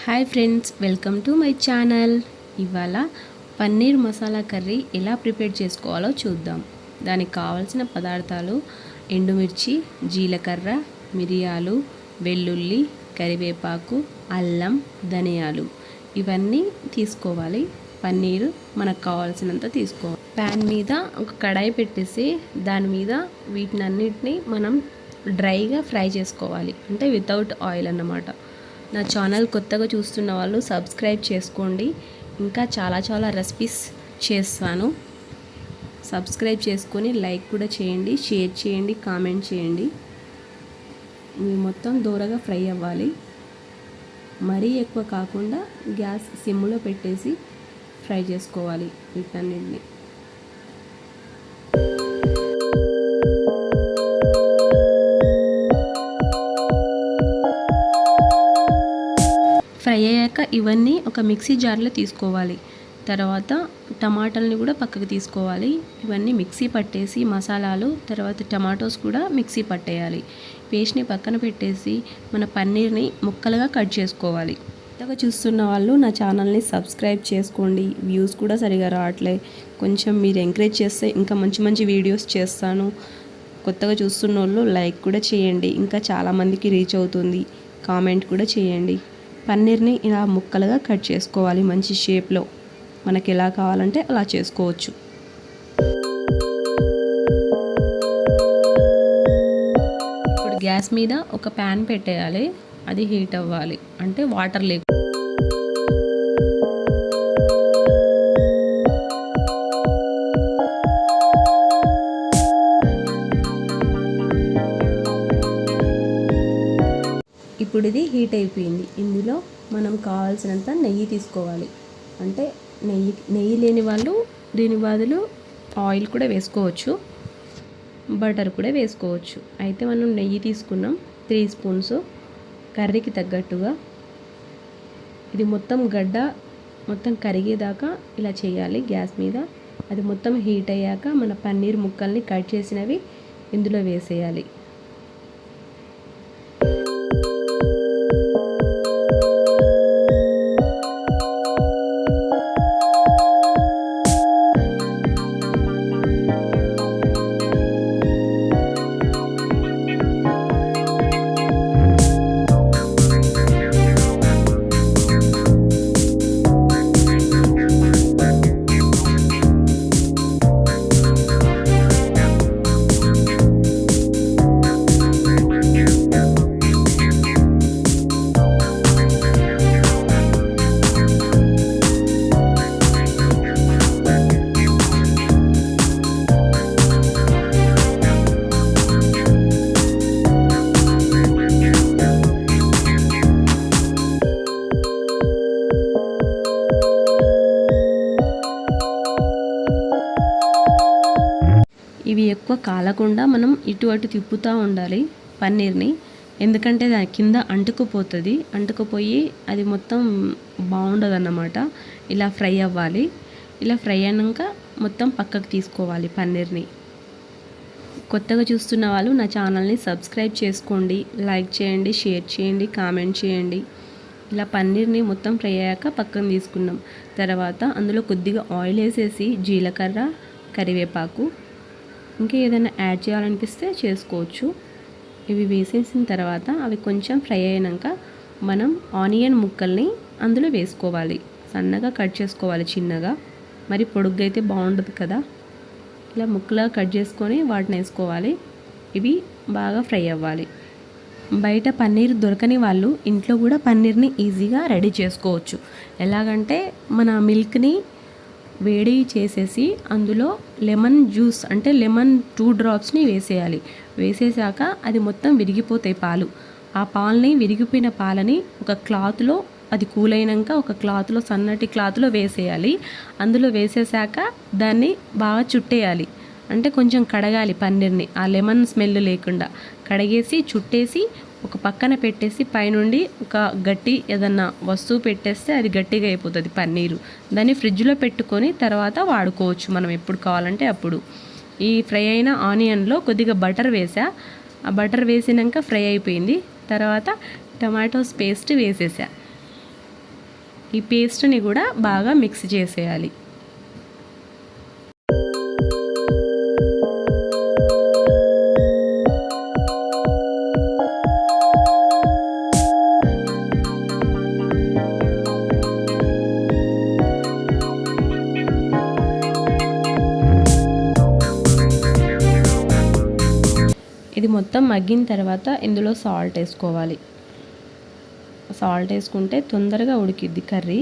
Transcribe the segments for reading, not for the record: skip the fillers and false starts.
Hi friends, welcome to my channel. ఇవాళ paneer masala curry ఎలా prepare చేసుకోవాలో చూద్దాం. దానికి కావాల్సిన పదార్థాలు ఎండుమిర్చి, జీలకర్ర, మిరియాలు, వెల్లుల్లి, కరివేపాకు, అల్లం, ధనియాలు ఇవన్నీ తీసుకోవాలి. పన్నీరు మనకు కావాల్సినంత తీసుకోవాలి. ప్యాన్ మీద ఒక కడాయి పెట్టేసి దాని మీద వీటినన్నిటిని మనం డ్రైగా ఫ్రై చేసుకోవాలి, అంటే వితౌట్ ఆయిల్ అన్నమాట. నా ఛానల్ కొత్తగా చూస్తున్న వాళ్ళు సబ్స్క్రైబ్ చేసుకోండి. ఇంకా చాలా రెసిపీస్ చేస్తాను. సబ్స్క్రైబ్ చేసుకొని లైక్ కూడా చేయండి, షేర్ చేయండి, కామెంట్ చేయండి. ఇవి మొత్తం దూరగా ఫ్రై అవ్వాలి. మరీ ఎక్కువ కాకుండా గ్యాస్ సిమ్లో పెట్టేసి ఫ్రై చేసుకోవాలి వీటన్నిటిని. ఫ్రై అయ్యాక ఇవన్నీ ఒక మిక్సీ జార్లో తీసుకోవాలి. తర్వాత టమాటాలని కూడా పక్కకు తీసుకోవాలి. ఇవన్నీ మిక్సీ పట్టేసి మసాలాలు, తర్వాత టమాటోస్ కూడా మిక్సీ పట్టేయాలి. పేస్ట్ని పక్కన పెట్టేసి మన పన్నీర్ని ముక్కలుగా కట్ చేసుకోవాలి. కొత్తగా చూస్తున్న వాళ్ళు నా ఛానల్ని సబ్స్క్రైబ్ చేసుకోండి. వ్యూస్ కూడా సరిగా రావట్లే, కొంచెం మీరు ఎంకరేజ్ చేస్తే ఇంకా మంచి వీడియోస్ చేస్తాను. కొత్తగా చూస్తున్న వాళ్ళు లైక్ కూడా చేయండి, ఇంకా చాలామందికి రీచ్ అవుతుంది. కామెంట్ కూడా చేయండి. పన్నీర్ని ఇలా ముక్కలుగా కట్ చేసుకోవాలి. మంచి షేప్లో మనకి ఎలా కావాలంటే అలా చేసుకోవచ్చు. ఇప్పుడు గ్యాస్ మీద ఒక ప్యాన్ పెట్టేయాలి. అది హీట్ అవ్వాలి, అంటే వాటర్ లేకుండా. ఇప్పుడు ఇది హీట్ అయిపోయింది. ఇందులో మనం కావాల్సినంత నెయ్యి తీసుకోవాలి. అంటే నెయ్యి లేని వాళ్ళు దీని బదులు ఆయిల్ కూడా వేసుకోవచ్చు, బటర్ కూడా వేసుకోవచ్చు. అయితే మనం నెయ్యి తీసుకున్నాం 3 స్పూన్స్ కర్రీకి తగ్గట్టుగా. ఇది మొత్తం కరిగేదాకా ఇలా చేయాలి గ్యాస్ మీద. అది మొత్తం హీట్ అయ్యాక మన పన్నీర్ ముక్కల్ని కట్ చేసినవి ఇందులో వేసేయాలి. ఇవి ఎక్కువ కాలకుండా మనం ఇటు అటు తిప్పుతూ ఉండాలి పన్నీర్ని, ఎందుకంటే దాని కింద అంటుకుపోయి అది మొత్తం బాగుండదు అన్నమాట. ఇలా ఫ్రై అవ్వాలి. ఇలా ఫ్రై అయినాక మొత్తం పక్కకు తీసుకోవాలి పన్నీర్ని. కొత్తగా చూస్తున్న వాళ్ళు నా ఛానల్ని సబ్స్క్రైబ్ చేసుకోండి, లైక్ చేయండి, షేర్ చేయండి, కామెంట్ చేయండి. ఇలా పన్నీర్ని మొత్తం ఫ్రై అయ్యాక పక్కన తీసుకున్నాం. తర్వాత అందులో కొద్దిగా ఆయిల్ వేసేసి జీలకర్ర, కరివేపాకు, ఇంకా ఏదైనా యాడ్ చేయాలనిపిస్తే చేసుకోవచ్చు. ఇవి వేసేసిన తర్వాత అవి కొంచెం ఫ్రై అయినాక మనం ఆనియన్ ముక్కల్ని అందులో వేసుకోవాలి. సన్నగా కట్ చేసుకోవాలి, చిన్నగా. మరి పొడుగ్గా అయితే బాగుండదు కదా. ఇలా ముక్కలుగా కట్ చేసుకొని వాటిని వేసుకోవాలి. ఇవి బాగా ఫ్రై అవ్వాలి. బయట పన్నీర్ దొరకని వాళ్ళు ఇంట్లో కూడా పన్నీర్ని ఈజీగా రెడీ చేసుకోవచ్చు. ఎలాగంటే మన మిల్క్ని వేడి చేసేసి అందులో లెమన్ జ్యూస్, అంటే లెమన్ 2 డ్రాప్స్ని వేసేయాలి. వేసేసాక అది మొత్తం విరిగిపోతాయి పాలు. ఆ విరిగిపోయిన పాలని ఒక క్లాత్లో, అది కూల్ అయినాక ఒక క్లాత్లో, సన్నటి క్లాత్లో వేసేయాలి. అందులో వేసేసాక దాన్ని బాగా చుట్టేయాలి. అంటే కొంచెం కడగాలి పన్నీర్ని, ఆ లెమన్ స్మెల్ లేకుండా కడిగేసి చుట్టేసి ఒక పక్కన పెట్టేసి పైనుండి ఒక గట్టి ఏదన్నా వస్తువు పెట్టేస్తే అది గట్టిగా అయిపోతుంది పన్నీరు. దాన్ని ఫ్రిడ్జ్లో పెట్టుకొని తర్వాత వాడుకోవచ్చు మనం ఎప్పుడు కావాలంటే అప్పుడు. ఈ ఫ్రై అయిన ఆనియన్లో కొద్దిగా బటర్ వేసా. ఆ బటర్ వేసినాక ఫ్రై అయిపోయింది. తర్వాత టమాటోస్ పేస్ట్ వేసేసా. ఈ పేస్ట్ని కూడా బాగా మిక్స్ చేసేయాలి. ఇది మొత్తం మగ్గిన తర్వాత ఇందులో సాల్ట్ వేసుకోవాలి. సాల్ట్ వేసుకుంటే తొందరగా ఉడికిద్ది కర్రీ.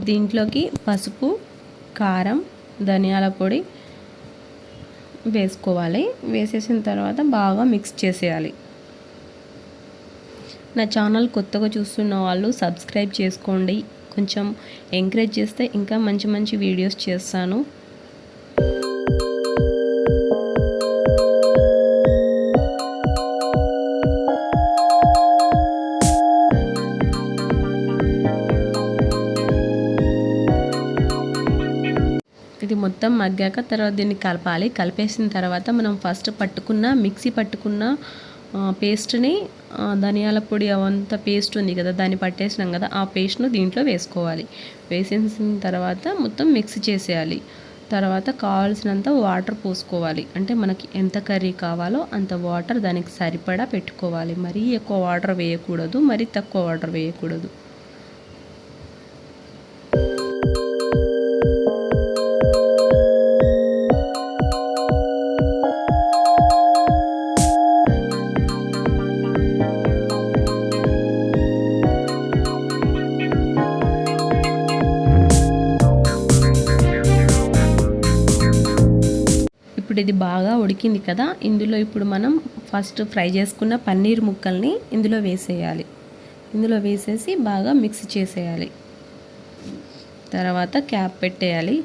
దీంట్లోకి పసుపు, కారం, ధనియాల పొడి వేసుకోవాలి. వేసేసిన తర్వాత బాగా మిక్స్ చేసేయాలి. నా ఛానల్ కొత్తగా చూస్తున్న వాళ్ళు సబ్స్క్రైబ్ చేసుకోండి. కొంచెం ఎంకరేజ్ చేస్తే ఇంకా మంచి మంచి వీడియోస్ చేస్తాను. ఇది మొత్తం మగ్గాక తర్వాత దీన్ని కలపాలి. కలిపేసిన తర్వాత మనం ఫస్ట్ మిక్సీ పట్టుకున్న పేస్ట్ని, ధనియాల పొడి అవంతా పేస్ట్ ఉంది కదా, దాన్ని పట్టేసినాం కదా, ఆ పేస్ట్ను దీంట్లో వేసుకోవాలి. వేసేసిన తర్వాత మొత్తం మిక్స్ చేసేయాలి. తర్వాత కావాల్సినంత వాటర్ పోసుకోవాలి. అంటే మనకి ఎంత కర్రీ కావాలో అంత వాటర్ దానికి సరిపడా పెట్టుకోవాలి. మరీ ఎక్కువ వాటర్ వేయకూడదు, మరీ తక్కువ వాటర్ వేయకూడదు. ఇప్పుడు ఇది బాగా ఉడికింది కదా, ఇందులో ఇప్పుడు మనం ఫస్ట్ ఫ్రై చేసుకున్న పన్నీర్ ముక్కల్ని ఇందులో వేసేయాలి. ఇందులో వేసేసి బాగా మిక్స్ చేసేయాలి. తర్వాత క్యాప్ పెట్టేయాలి.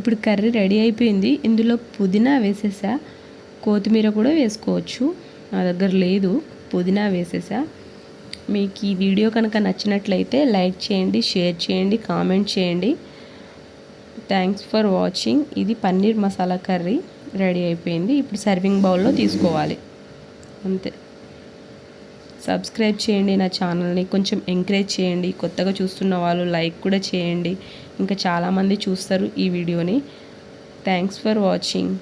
ఇప్పుడు కర్రీ రెడీ అయిపోయింది. ఇందులో పుదీనా వేసేసా, కొత్తిమీర కూడా వేసుకోవచ్చు. నా దగ్గర లేదు, పుదీనా వేసేసా. మీకు ఈ వీడియో కనుక నచ్చినట్లయితే లైక్ చేయండి, షేర్ చేయండి, కామెంట్ చేయండి. Thanks for watching. ఇది పన్నీర్ మసాలా కర్రీ రెడీ అయిపోయింది. ఇప్పుడు సర్వింగ్ బౌల్లో తీసుకోవాలి, అంతే. సబ్స్క్రైబ్ చేయండి నా ఛానల్ని, కొంచెం ఎంకరేజ్ చేయండి. కొత్తగా చూస్తున్న వాళ్ళు లైక్ కూడా చేయండి. ఇంకా చాలామంది చూస్తారు ఈ వీడియోని. Thanks for watching.